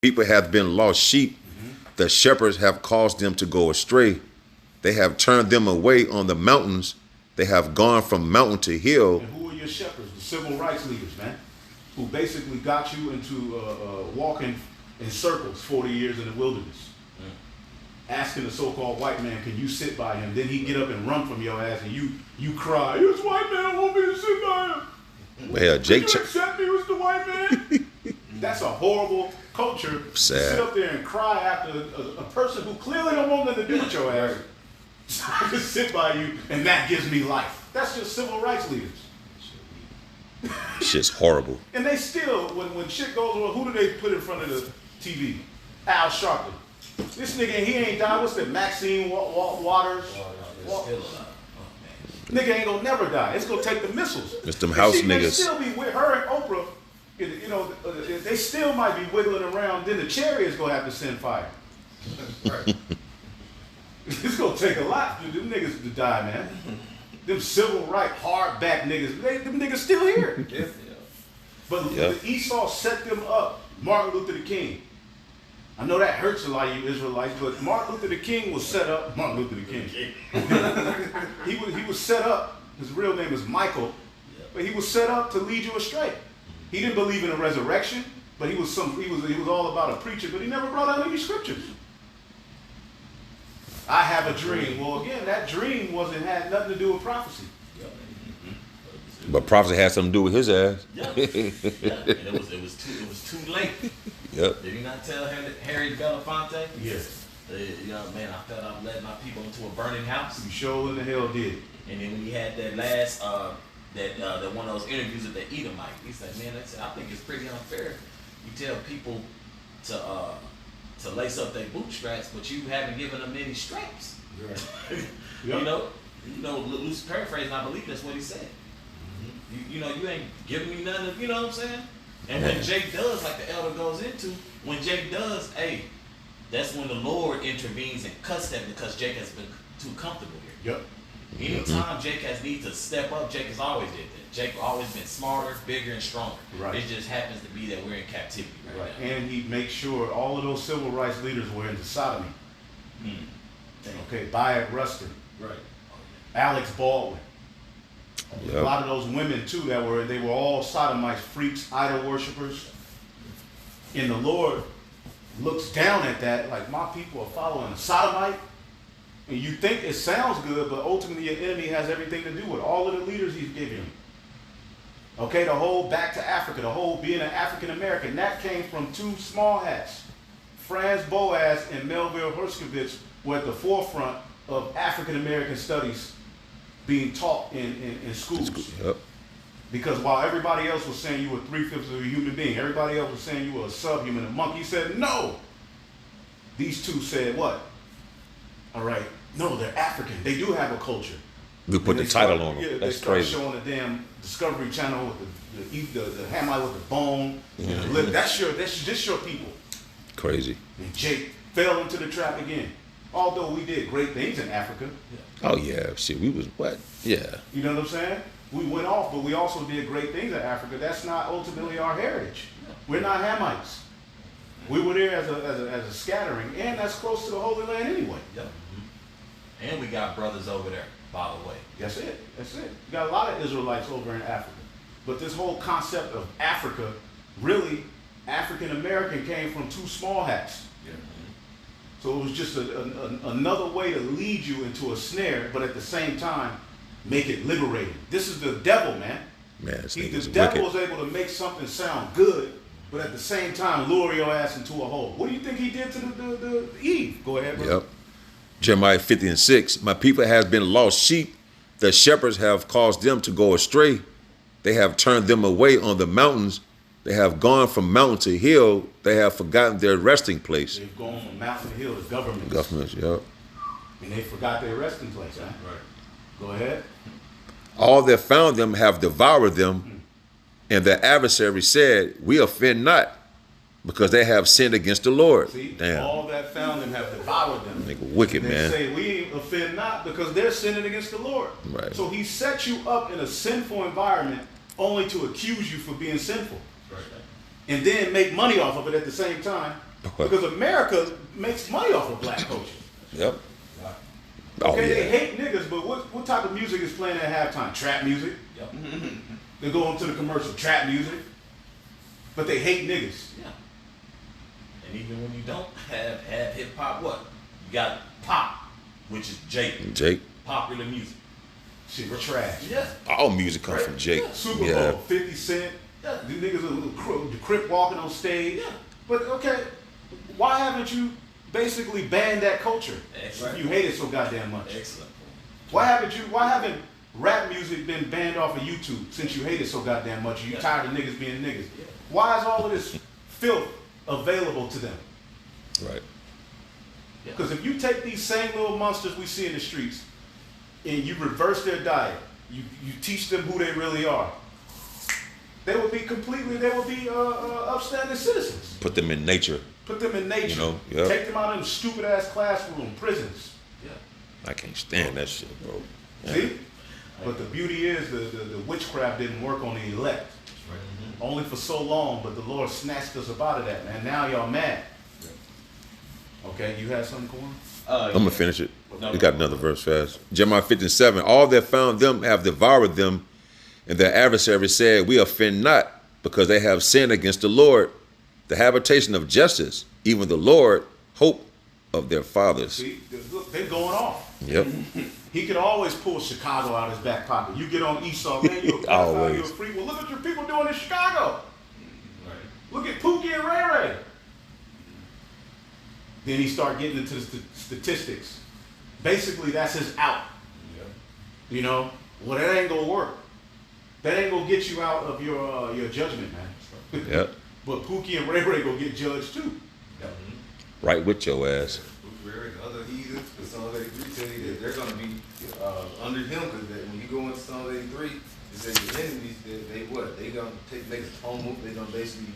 People have been lost sheep. The shepherds have caused them to go astray. They have turned them away on the mountains. They have gone from mountain to hill. And who are your shepherds? The civil rights leaders, man, who basically got you into walking in circles 40 years in the wilderness. Asking the so-called white man, can you sit by him? Then he get up and run from your ass, and you cry, this white man want me to sit by him. Well, Jake, you accept me as the white man? That's a horrible culture. Sad. To sit up there and cry after a person who clearly don't want nothing to do with your ass. So I can sit by you, and that gives me life. That's just civil rights leaders. Shit's horrible. And they still, when shit goes on, who do they put in front of the TV? Al Sharpton. This nigga, he ain't died. What's that? Maxine Waters? Nigga ain't gonna never die. It's gonna take the missiles. It's them house They niggas. still be with her and Oprah. You know, they still might be wiggling around. Then the Chariots gonna have to send fire. Right. It's gonna take a lot for them niggas to die, man. Them civil rights hardback niggas, them niggas still here. But Esau set them up. Martin Luther the King. I know that hurts a lot of you Israelites, but Martin Luther the King was set up. Martin Luther the King. he was set up. His real name is Michael, but he was set up to lead you astray. He didn't believe in a resurrection, but he was all about a preacher, but he never brought out any scriptures. I have a dream. Well, again, that dream had nothing to do with prophecy. But prophecy had something to do with his ass. Yeah. And it was too late. Yep. Did he not tell Harry Belafonte? Yes. Man, I felt I led my people into a burning house. You sure in the hell did. And then when he had that last that one of those interviews with the Edomite, he said, "Man, I think it's pretty unfair. You tell people to lace up their bootstraps, but you haven't given them any straps." Right. Yep. You know, loose paraphrase, I believe that's what he said. You know, you ain't giving me nothing. You know what I'm saying? And when Jake does, like the elder goes into, when Jake does, hey, that's when the Lord intervenes and cuts them because Jake has been too comfortable here. Yep. Anytime Jake has need to step up, Jake has always did that. Jake always been smarter, bigger, and stronger. Right. It just happens to be that we're in captivity right now. And he makes sure all of those civil rights leaders were into sodomy. Okay, Bayard Rustin. Right. Alex Baldwin. Yep. A lot of those women too they were all sodomites, freaks, idol worshipers. And the Lord looks down at that like, my people are following a sodomite. And you think it sounds good, but ultimately your enemy has everything to do with all of the leaders he's giving you. Okay, the whole back to Africa, the whole being an African American, that came from two small hats. Franz Boas and Melville Herskovich were at the forefront of African American studies being taught in schools. Yep. Because while everybody else was saying you were 3/5 of a human being, everybody else was saying you were a subhuman, a monkey said no. These two said what? All right, no, they're African. They do have a culture. We put the title on them. Yeah, That's they start crazy. showing the damn Discovery Channel with the Hamite with the bone. And the lip. That's just your people. Crazy. And Jake fell into the trap again. Although we did great things in Africa. Oh yeah, shit. We was what? Yeah. You know what I'm saying? We went off, but we also did great things in Africa. That's not ultimately our heritage. We're not Hamites. We were there as a scattering, and that's close to the Holy Land anyway. Yep. And we got brothers over there, by the way. That's it. That's it. You got a lot of Israelites over in Africa. But this whole concept of Africa, really, African American came from two small hats. Yeah. So it was just another way to lead you into a snare, but at the same time, make it liberating. This is the devil, man. Man, this The nigga's devil wicked. was able to make something sound good, but at the same time, lure your ass into a hole. What do you think he did to the Eve? Go ahead, bro. Yep. Jeremiah 50:6. My people has been lost sheep. The shepherds have caused them to go astray. They have turned them away on the mountains. They have gone from mountain to hill. They have forgotten their resting place. They've gone from mountain to hill to government. Governments, yep. And they forgot their resting place, huh? Right. Go ahead. All that found them have devoured them, and their adversary said, we offend not, because they have sinned against the Lord. See, Damn. all that found them have devoured them. Nigga wicked, And they man. say, we offend not because they're sinning against the Lord. Right. So he set you up in a sinful environment only to accuse you for being sinful. Right. and then make money off of it at the same time. Because America makes money off of black culture. Yep. Oh Okay, they yeah. hate niggas, but what type of music is playing at halftime? Trap music. Yep. They go into the commercial, trap music. But they hate niggas. Yeah. And even when you don't have hip hop, what? You got pop, which is Jake. popular music. Shit, we're trash. Yeah. All music comes from Jake. Super Yeah. Bowl, 50 Cent. Yeah. These niggas are crip walking on stage. Yeah. But okay, why haven't you basically banned that culture? Excellent. You hate it so goddamn much. Excellent. Why haven't rap music been banned off of YouTube since you hate it so goddamn much? You tired of niggas being niggas. Yeah. Why is all of this filth available to them? Right. Yeah. Because if you take these same little monsters we see in the streets and you reverse their diet, you teach them who they really are, they will be upstanding citizens. Put them in nature. Put them in nature. You know, yeah. Take them out of them stupid ass classroom, prisons. Yeah. I can't stand that shit, bro. Yeah. See? But the beauty is the witchcraft didn't work on the elect. Only for so long, but the Lord snatched us up out of that, man. Now y'all mad. Okay, you had something, Corn? I'm gonna finish it. No, We got another verse fast. Jeremiah 57. All that found them have devoured them, and their adversaries said, we offend not, because they have sinned against the Lord, the habitation of justice, even the Lord, hope of their fathers. See, look, they're going off. Yep. He could always pull Chicago out of his back pocket. You get on Esau, man, you're a pedophile, Always. you're a freak. Well, look what your people doing in Chicago. Right. Look at Pookie and Ray Ray. Then he start getting into the statistics. Basically, that's his out. Yeah. You know, well, that ain't gonna work. That ain't gonna get you out of your judgment, man. Yep. But Pookie and Ray Ray gonna get judged too. Right with your ass. Where the other heathens, because Psalm 83 tell you that they're going to be under him, because when you go into Psalm 83, it says your enemies, they what? They going to make atonement, they're going to basically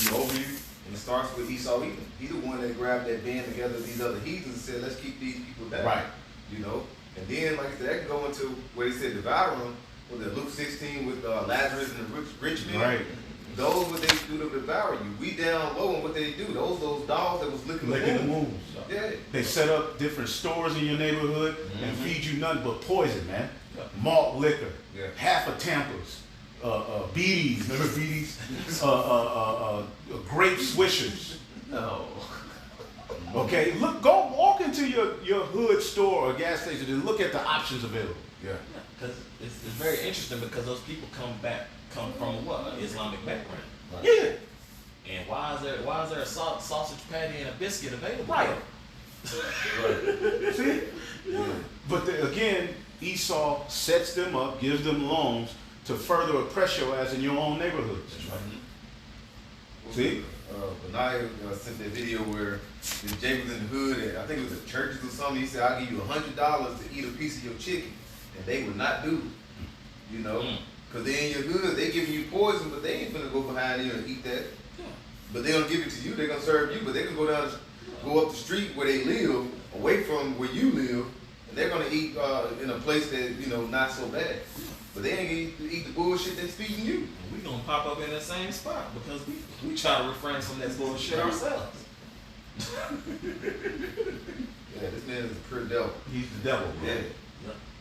be over you. And it starts with Esau Edom. He the one that grabbed that band together of these other heathens and said, let's keep these people down. Right. You know? And then, like I said, that can go into what he said, devour them, with the Luke 16 with Lazarus and the rich man. Right. Those what they do to devour you. We down low and what they do. Those dogs that was licking the Licking the wounds. wounds. Yeah. They set up different stores in your neighborhood and feed you nothing but poison, man. Yeah. Malt liquor, Yeah. half a Tampa's, BDs, remember BDs? Grape swishers. No. Okay, go walk into your hood store or gas station and look at the options available. Yeah. Because it's very interesting because those people come from what? An Islamic background. Yeah, And why is there a sausage patty and a biscuit available? right. See? But again, Esau sets them up, gives them loans to further oppress your ass in your own neighborhoods. See? Benaiah sent that video where Jay was in the hood, and I think it was at churches or something. He said, I'll give you $100 to eat a piece of your chicken. And they would not do it. You know? Because they in your hood, they giving you poison, but they ain't finna go behind you and eat that. Yeah. But they don't give it to you, they're gonna serve you, but they can go up the street where they live, away from where you live, and they're gonna eat in a place that, you know, not so bad. But they ain't gonna eat the bullshit that's feeding you. And we gonna pop up in that same spot because we try to refrain from that bullshit ourselves. Yeah, this man is a pure devil. He's the devil, bro. Yeah.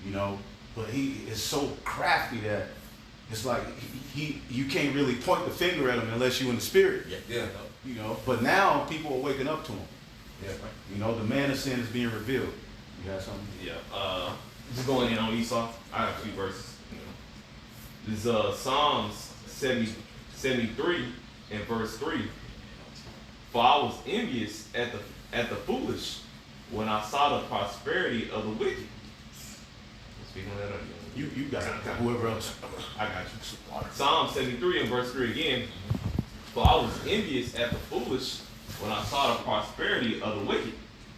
You know, but he is so crafty that it's like you can't really point the finger at him unless you're in the spirit. Yeah. You know, but now people are waking up to him. Yeah. You know, the man of sin is being revealed. You got something? Yeah, just going in on Esau, I have 2 verses. You know. This Psalms 73 and verse 3. For I was envious at the foolish when I saw the prosperity of the wicked. Speaking of that again. You got it. Whoever else. I got you. Psalm 73 and verse 3 again. For I was envious at the foolish when I saw the prosperity of the wicked.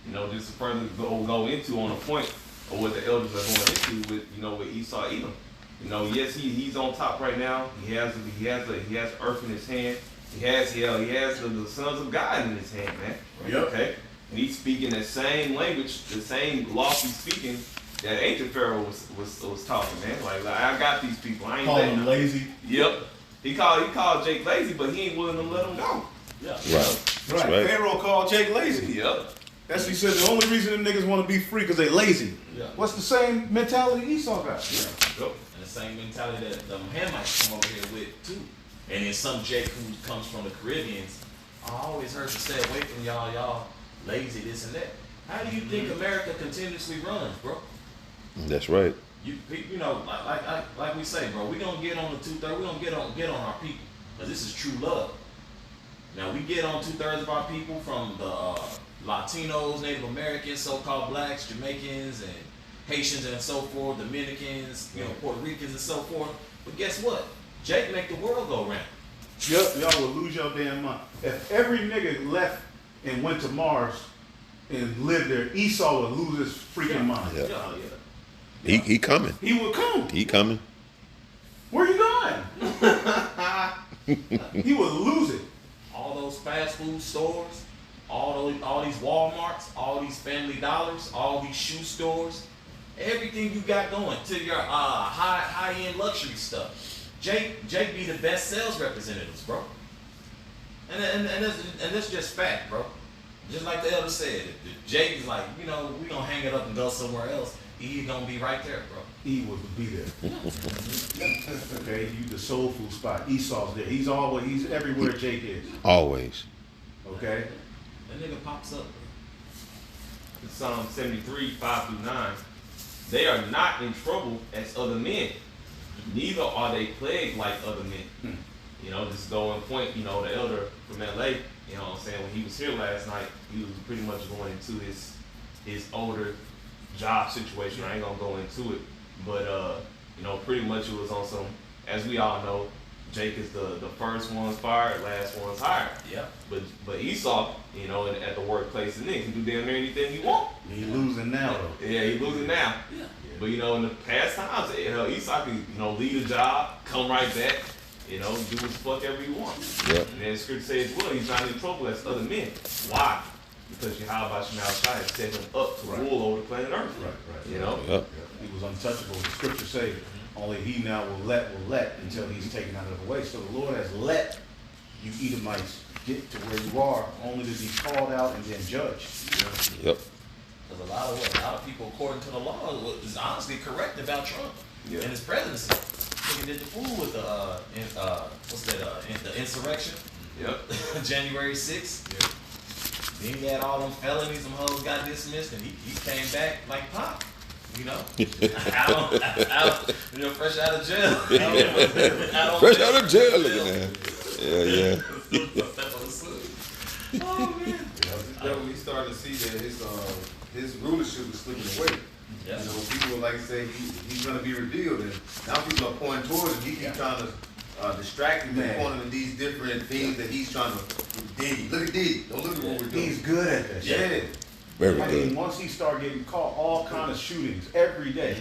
You know, just to further go into on a point of what the elders are going into with, you know, with Esau Edom. You know, yes, he's on top right now. He has earth in his hand. He has the sons of God in his hand, man. Yep. Okay. And he's speaking that same language, the same lofty speaking that ancient Pharaoh was talking, man. Like I got these people. I ain't Call letting him lazy. Yep. He called Jake lazy, but he ain't willing to let him go. Yeah. Right. That's Right. right. Pharaoh called Jake lazy. Yep. That's what he said. The only reason them niggas want to be free because they lazy. Yeah. What's the same mentality Esau got? Yep. And the same mentality that the Hamites come over here with too. And then some Jake who comes from the Caribbeans, I always heard to stay away from y'all lazy, this and that. How do you think America continuously runs, bro? That's right. You know, like we say, bro, we gonna get on the 2/3. We gonna get on our people, cause this is true love. Now we get on 2/3 of our people from the Latinos, Native Americans, so-called blacks, Jamaicans, and Haitians, and so forth, Dominicans, you know, Puerto Ricans, and so forth. But guess what? Jake make the world go round. Yep, y'all will lose your damn mind. If every nigga left and went to Mars and lived there, Esau would lose his freaking mind. Yeah. Yeah. He coming. He would come. He coming. Where you going? He would lose it. All those fast food stores, all these Walmarts, all these Family Dollars, all these shoe stores, everything you got going to your high end luxury stuff. Jake be the best sales representatives, bro. And that's just fact, bro. Just like the elder said, Jake is like, you know, we gonna hang it up and go somewhere else. He's gonna be right there, bro. He would be there. Okay, you the soul food spot. Esau's there. He's everywhere Jake is. Always. Okay? That nigga pops up, bro. In Psalm 73, 5-9, they are not in trouble as other men, neither are they plagued like other men. You know, just go and point, you know, the elder from LA, you know what I'm saying, when he was here last night, he was pretty much going into his older job situation. I ain't gonna go into it, but you know, pretty much it was on some, as we all know, Jake is the first one's fired, last one's hired. Yeah. But Esau, you know, at the workplace, and then can do damn near anything he want. He losing now though. Yeah, he losing now. Yeah. But you know, in the past times, hell, Esau can, you know, leave a job, come right back, you know, do what the fuck ever he wants. Yep. And then scripture says, well, he's not in trouble as other men. Why? Because Yahweh Shemel Shai set him up to rule over the planet Earth. Right. You know? Yep. He was untouchable. The scripture say, only he now will let until he's taken out of the way. So the Lord has let you Edomites get to where you are, only to be called out and then judged. Yep. Because a lot of people, according to the law, is honestly correct about Trump Yeah. and his presidency. He did the fool with the insurrection, Yep. January 6th. Then he had all them felonies, them hoes got dismissed, and he came back like Pop. You know, you know, fresh out of jail. Fresh out of jail, look at that. Yeah. Oh man. That when we started to see that his rulership was slipping away. Yeah. You know, people like to say he's going to be revealed, and now people are pointing towards him. He keeps trying to distract him and pointing to these different things that he's trying to. Diddy, look at Diddy. Don't look at what we're doing. He's good at that shit. Yeah. Very I mean, good. once he started getting caught, all kind of shootings every day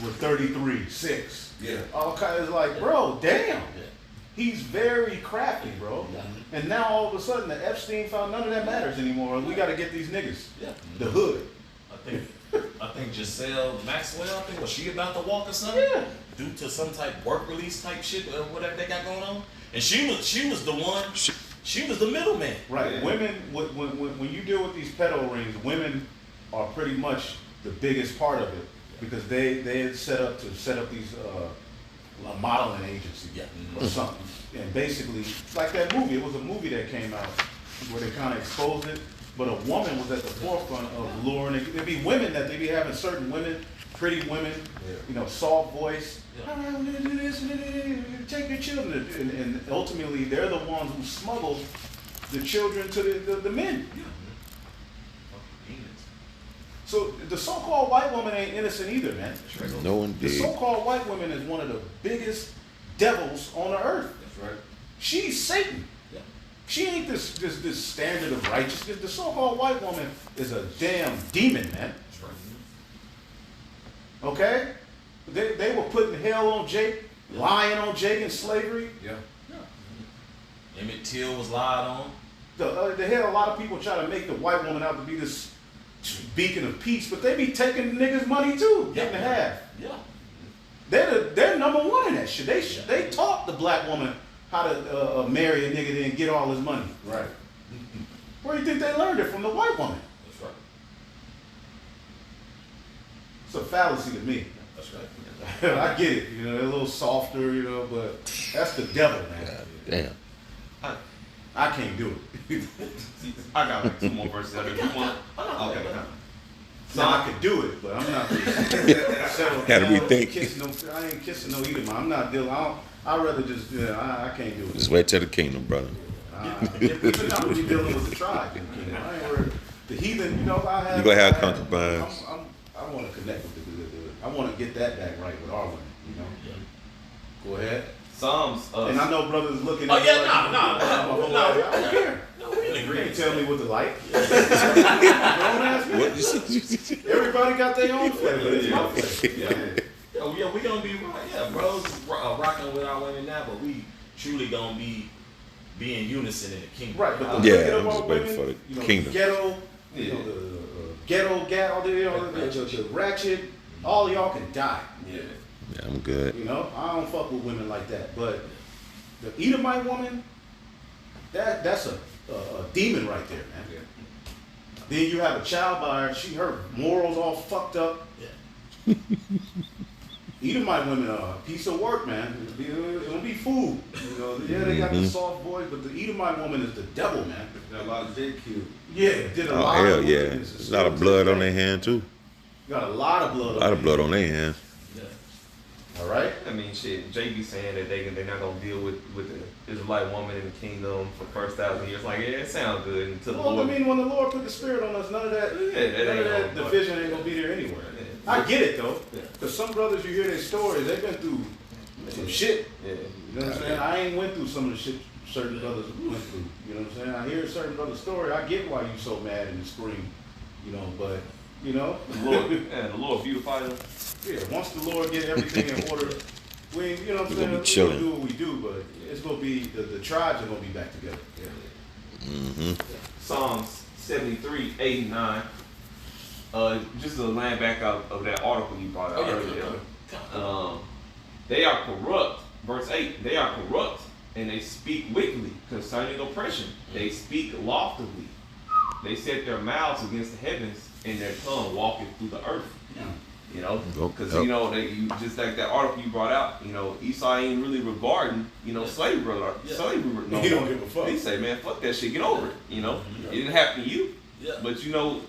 with 33, 6. Yeah. All kind of like, bro, damn. Yeah. He's very crafty, bro. Yeah. And now all of a sudden the Epstein found none of that matters anymore. We got to get these niggas. Yeah. The hood. I think Giselle Maxwell, was she about to walk or something? Yeah. Due to some type work release type shit or whatever they got going on. And she was the one, she was the middleman. Right. Yeah. Women, when you deal with these pedo rings, women are pretty much the biggest part of it because they set up these a modeling agency or something. And basically, like that movie, it was a movie that came out where they kind of exposed it, but a woman was at the forefront of luring. There'd be women that they be having certain women, pretty women, you know, soft voice. Take your children, and ultimately they're the ones who smuggle the children to the men. So the so-called white woman ain't innocent either, man. No The indeed. so-called white woman is one of the biggest devils on the earth. That's right. She's Satan. Yeah. She ain't this standard of righteousness. The so-called white woman is a damn demon, man. That's right. Okay? They were putting hell on Jake, lying on Jake in slavery. Yeah. Emmett Till was lied on. The hell, a lot of people try to make the white woman out to be this beacon of peace, but they be taking niggas' money too, getting half. Yeah. They're number one in that shit. They taught the black woman how to marry a nigga then get all his money. Right. Where do you think they learned it from? The white woman. That's right. It's a fallacy to me. That's right. I get it, you know, they're a little softer, you know, but that's the devil, man. Damn. I can't do it. I got like 2 more verses. I got 2 more. Okay. No, I could do it, but I'm not. Had to rethink. I ain't kissing no Edomite. I'm not dealing. I'd rather just. Yeah, I can't do it. Just wait till the kingdom, brother. Even I'm really dealing with the tribe. You know, I ain't worried. The heathen, you know, I have. You gonna have concubines. I want to connect with the. I want to get that back right with our women. You know. Go ahead. Psalms. And I know brothers looking Oh at yeah, me like, I don't care. No, we in You agreement. can't tell me what to like. Don't ask me. What you see? Everybody got their own flavor. It's my flavor. Yeah. Oh yeah, we gonna be right. Yeah, bros rocking with our women now, but we truly gonna be in unison in the kingdom. Right, but the Yeah, wicked I'm of our just waiting women, for the you know, kingdom. The ghetto, you Yeah. know, the ghetto, all the, you know, the ratchet, all y'all can die. Yeah. Yeah, I'm good. You know, I don't fuck with women like that. But the Edomite woman, that's a demon right there, man. Yeah. Then you have a child by her, her morals all fucked up. Yeah. Edomite women are a piece of work, man. It'll be food. You know, yeah, they got the soft voice, but the Edomite woman is the devil, man. Got a lot of JQ. Yeah, did a Oh lot hell of yeah. wickedness. There's a lot of blood on their hand too. Got a lot of blood A lot of blood on their hands. All right? I mean, shit. JB saying that they're not gonna deal with the Israelite woman in the kingdom for the first 1,000 years. Like, yeah, it sounds good until the Well, I Lord. mean, when the Lord put the Spirit on us, none of that, Yeah, none of that ain't gonna- division ain't gonna be there anywhere. Yeah. I get it though, Yeah. because some brothers, you hear their stories, they've been through some shit. Yeah. You know what I'm saying? I ain't went through some of the shit certain brothers went through. You know what I'm saying? I hear a certain brother's story. I get why you so mad and you scream. You know, but you know, The Lord beautify them. yeah. Once the Lord get everything in order, we ain't, you know what I'm We're gonna saying? be chilling. We're gonna do what we do, but it's gonna be the tribes are gonna be back together. Psalms 73, 8, and 9. Just to land back out of that article you brought out Oh, yeah, earlier. yeah. They are corrupt. Verse 8. They are corrupt and they speak wickedly concerning oppression. They speak loftily. They set their mouths against the heavens and their tongue walketh through the earth. You know, because you know you just like that article you brought out. You know, Esau ain't really regarding slavery. Yeah. Slavery. No He don't more. give a fuck. He say, man, fuck that shit. Get over it. You know, it didn't happen to you. Yeah. But you know,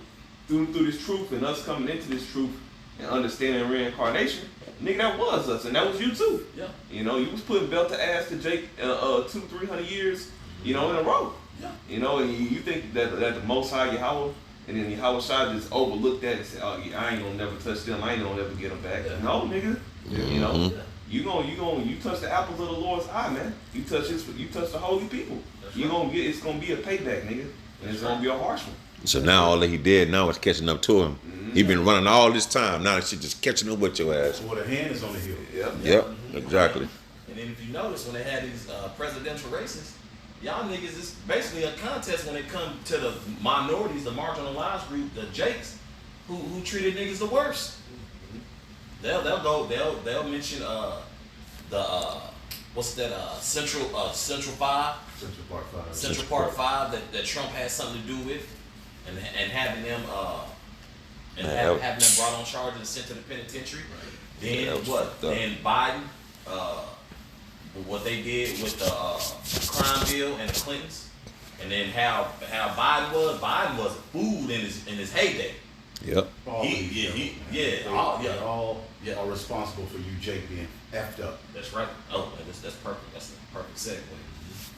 through this truth and us coming into this truth and understanding reincarnation, nigga, that was us and that was you too. Yeah. You know, you was putting belt to ass to Jake 200-300 years, you know, in a row. Yeah. You know, and you think that the Most High Yahweh and then Yahweh Shai just overlooked that and said, oh, yeah, I ain't gonna never touch them. I ain't gonna never get them back. Yeah. No, nigga. You know, Mhm. you touch the apples of the Lord's eye, man. You touch the holy people. That's You right. gonna get, it's gonna be a payback, nigga. And it's gonna be a harsh one. So now all that he did now is catching up to him. He been running all this time. Now that shit just catching up with your ass. So where the hand is on the hill. Yep, exactly. And then if you notice, when they had these presidential races, y'all niggas is basically a contest when it come to the minorities, the marginalized group, the Jakes, who treated niggas the worst. They'll mention the what's that Central 5, Central Park 5. Central Park 5 that Trump had something to do with, and having them having them brought on charges and sent to the penitentiary. Then that was what? fucked up. Then Biden, what they did with the crime bill and the Clintons, and then how Biden was a fool in his heyday. Yep. They're all are responsible for you, Jake, being effed up. That's right. Oh, that's perfect. That's the perfect segue.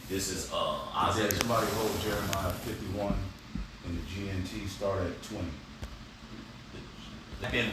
This is Yeah, Isaiah. somebody hold Jeremiah 51 and the GNT start at 20. Been